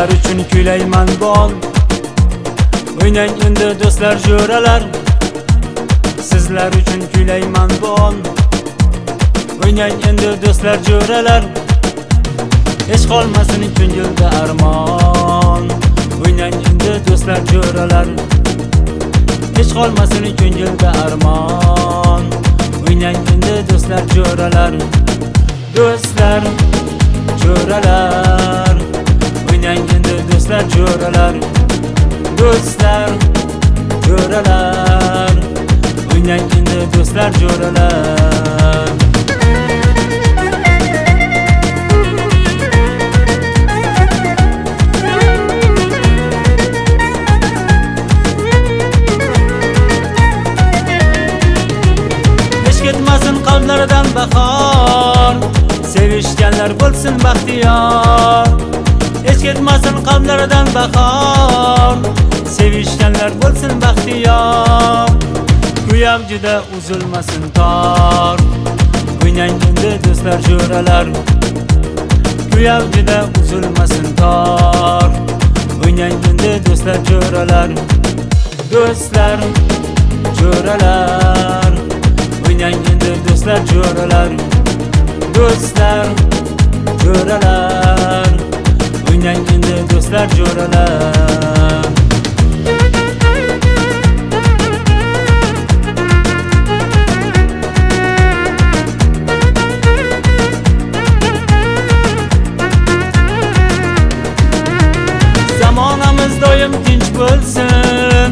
Sizlar uchun kuylayman bu on. O'ynang endi do'stlar jo'ralar. Sizlar uchun kuylayman bu on. O'ynang endi do'stlar jo'ralar. Hech qolmasin ko'ngilda armon. O'ynang endi do'stlar jo'ralar. Hech qolmasin ko'ngilda armon. O'ynang endi do'stlar jo'ralar. Do'stlar jo'ralar. O'ynang endi do'stlar jo'ralar. Do'stlar jo'ralar. O'ynang endi do'stlar jo'ralar. Ketmasin qalblardan bahor, sevishganlar bo'lsin baxtiyor. Hech ketmasin qalblardan bahor, sevishganlar bo'lsin baxtiyor. Kuyam juda uzilmasin tor. O'ynang endi do'stlar jo'ralar. Kuyam juda uzilmasin tor. O'ynang endi do'stlar jo'ralar. Do'stlar jo'ralar. O'ynang endi do'stlar jo'ralar. Do'stlar jo'ralar. O'ynang endi do'stlar jo'ralar. Zamonamiz doim tinch bo'lsin,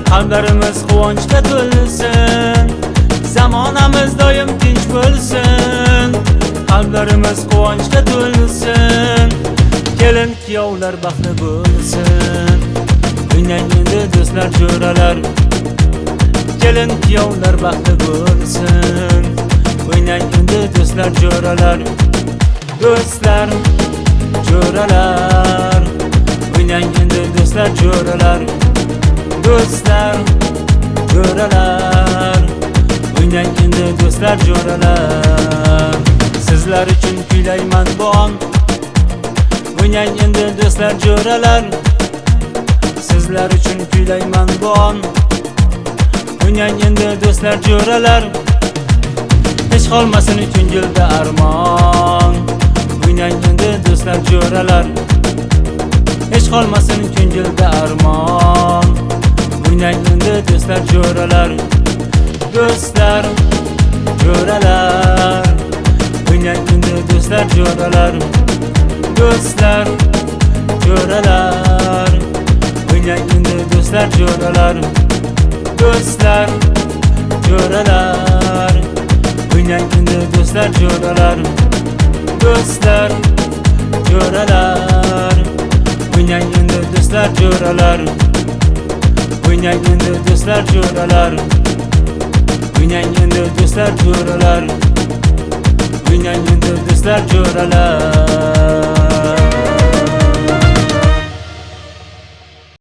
qalblarimiz quvonchga to'lsin. Zamonamiz doim tinch bo'lsin, qalblarimiz quvonchga to'lsin. Kelin kuyovlar baxtli bo'lsin. O'ynang endi do'stlar jo'ralar. Kelin kuyovlar baxtli bo'lsin. O'ynang endi do'stlar jo'ralar. Do'stlar jo'ralar. O'ynang endi do'stlar jo'ralar. Do'stlar jo'ralar. O'ynang endi do'stlar jo'ralar. Sizlar uchun kuylayman bu on. O'ynang endi do'stlar jo'ralar. Sizlar uchun kuylayman bu on. O'ynang endi do'stlar jo'ralar. Hech qolmasin ko'ngilda armon. O'ynang endi do'stlar jo'ralar. Hech qolmasin ko'ngilda armon. O'ynang endi do'stlar jo'ralar. Do'stlar jo'ralar. O'ynang endi do'stlar jo'ralar. Do'stlar jo'ralar. O'ynang endi do'stlar jo'ralar. Do'stlar jo'ralar. O'ynang endi do'stlar jo'ralar. Do'stlar jo'ralar. O'ynang endi do'stlar jo'ralar. O'ynang endi do'stlar jo'ralar. O'ynang endi do'stlar jo'ralar. O'ynang endi do'stlar jo'ralar.